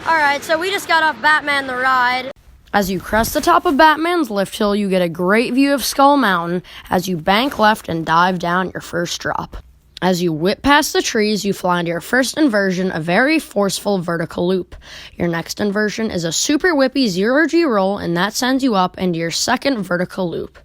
Alright, so we just got off Batman the Ride. As you crest the top of Batman's lift hill, you get a great view of Skull Mountain as you bank left and dive down your first drop. As you whip past the trees, you fly into your first inversion, a very forceful vertical loop. Your next inversion is a super whippy 0G roll, and that sends you up into your second vertical loop.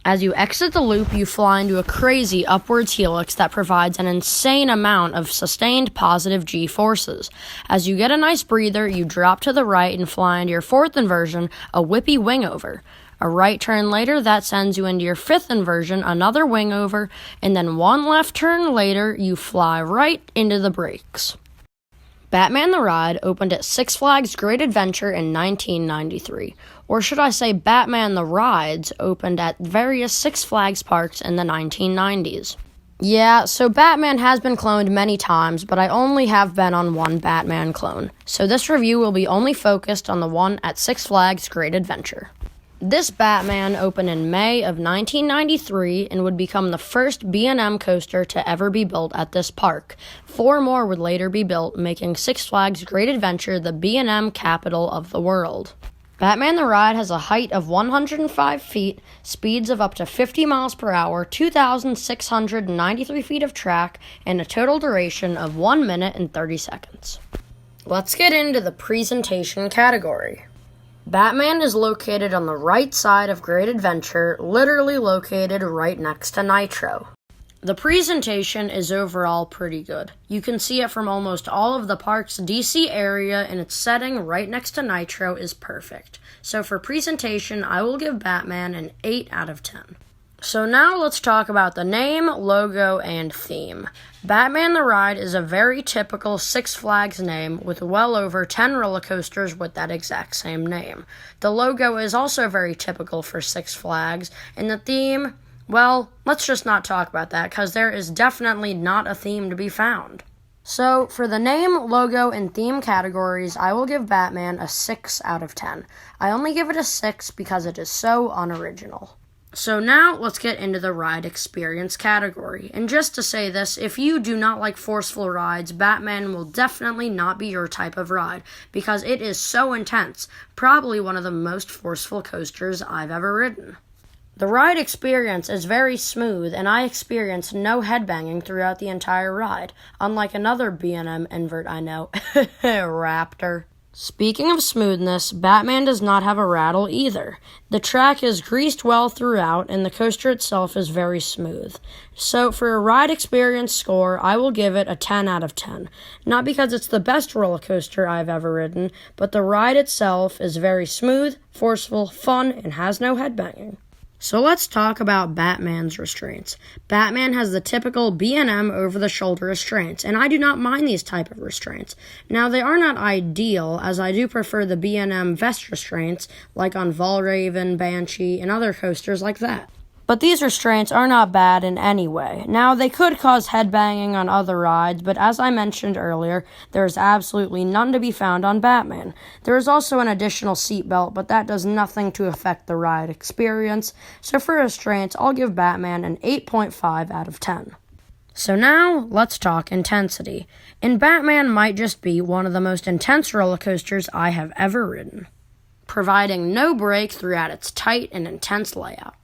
As you exit the loop, you fly into a crazy upwards helix that provides an insane amount of sustained positive G forces. As you get a nice breather, you drop to the right and fly into your fourth inversion, a whippy wingover. A right turn later, that sends you into your fifth inversion, another wingover, and then one left turn later, you fly right into the brakes. Batman the Ride opened at Six Flags Great Adventure in 1993. Or should I say Batman the Rides opened at various Six Flags parks in the 1990s. Yeah, so Batman has been cloned many times, but I only have been on one Batman clone. So this review will be only focused on the one at Six Flags Great Adventure. This Batman opened in May of 1993 and would become the first B&M coaster to ever be built at this park. 4 more would later be built, making Six Flags Great Adventure the B&M capital of the world. Batman the Ride has a height of 105 feet, speeds of up to 50 miles per hour, 2,693 feet of track, and a total duration of 1 minute and 30 seconds. Let's get into the presentation category. Batman is located on the right side of Great Adventure, literally located right next to Nitro. The presentation is overall pretty good. You can see it from almost all of the park's DC area, and its setting right next to Nitro is perfect. So for presentation, I will give Batman an 8 out of 10. So now let's talk about the name, logo, and theme. Batman the Ride is a very typical Six Flags name with well over 10 roller coasters with that exact same name. The logo is also very typical for Six Flags, and the theme, well, let's just not talk about that because there is definitely not a theme to be found. So for the name, logo, and theme categories, I will give Batman a 6 out of 10. I only give it a 6 because it is so unoriginal. So now, let's get into the ride experience category. And just to say this, if you do not like forceful rides, Batman will definitely not be your type of ride, because it is so intense, probably one of the most forceful coasters I've ever ridden. The ride experience is very smooth, and I experienced no headbanging throughout the entire ride, unlike another B&M invert I know, Raptor. Speaking of smoothness, Batman does not have a rattle either. The track is greased well throughout, and the coaster itself is very smooth. So for a ride experience score, I will give it a 10 out of 10. Not because it's the best roller coaster I've ever ridden, but the ride itself is very smooth, forceful, fun, and has no headbanging. So let's talk about Batman's restraints. Batman has the typical B&M over-the-shoulder restraints, and I do not mind these type of restraints. Now, they are not ideal, as I do prefer the B&M vest restraints, like on Valraven, Banshee, and other coasters like that. But these restraints are not bad in any way. Now, they could cause headbanging on other rides, but as I mentioned earlier, there is absolutely none to be found on Batman. There is also an additional seatbelt, but that does nothing to affect the ride experience. So for restraints, I'll give Batman an 8.5 out of 10. So now, let's talk intensity. And Batman might just be one of the most intense roller coasters I have ever ridden, providing no break throughout its tight and intense layout.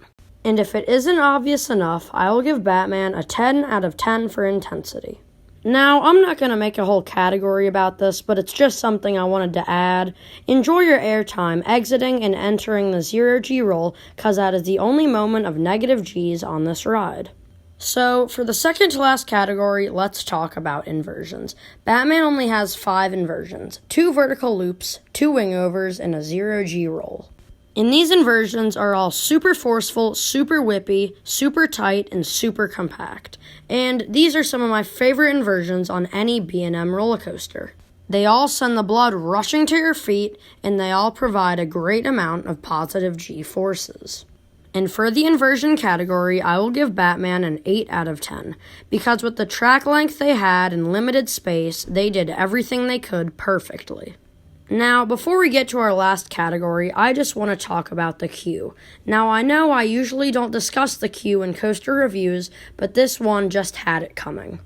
And if it isn't obvious enough, I will give Batman a 10 out of 10 for intensity. Now, I'm not going to make a whole category about this, but it's just something I wanted to add. Enjoy your airtime exiting and entering the 0G roll, cause that is the only moment of negative G's on this ride. So, for the second to last category, let's talk about inversions. Batman only has 5 inversions, 2 vertical loops, 2 wingovers, and a 0G roll. And these inversions are all super forceful, super whippy, super tight, and super compact. And these are some of my favorite inversions on any B&M roller coaster. They all send the blood rushing to your feet, and they all provide a great amount of positive G-forces. And for the inversion category, I will give Batman an 8 out of 10, because with the track length they had and limited space, they did everything they could perfectly. Now, before we get to our last category, I just want to talk about the queue. Now, I know I usually don't discuss the queue in coaster reviews, but this one just had it coming.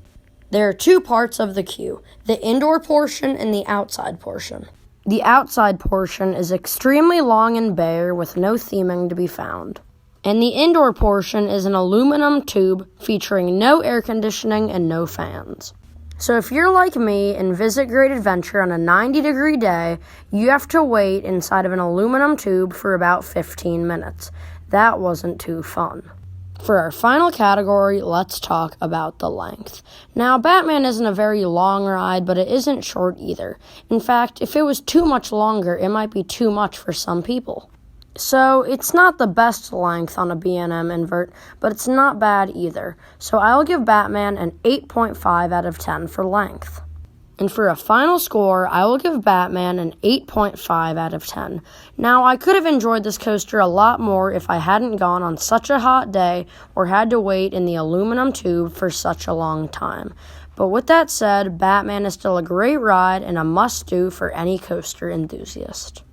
There are two parts of the queue, the indoor portion and the outside portion. The outside portion is extremely long and bare with no theming to be found. And the indoor portion is an aluminum tube featuring no air conditioning and no fans. So if you're like me and visit Great Adventure on a 90-degree day, you have to wait inside of an aluminum tube for about 15 minutes. That wasn't too fun. For our final category, let's talk about the length. Now, Batman isn't a very long ride, but it isn't short either. In fact, if it was too much longer, it might be too much for some people. So, it's not the best length on a B&M invert, but it's not bad either. So, I'll give Batman an 8.5 out of 10 for length. And for a final score, I will give Batman an 8.5 out of 10. Now, I could have enjoyed this coaster a lot more if I hadn't gone on such a hot day or had to wait in the aluminum tube for such a long time. But with that said, Batman is still a great ride and a must-do for any coaster enthusiast.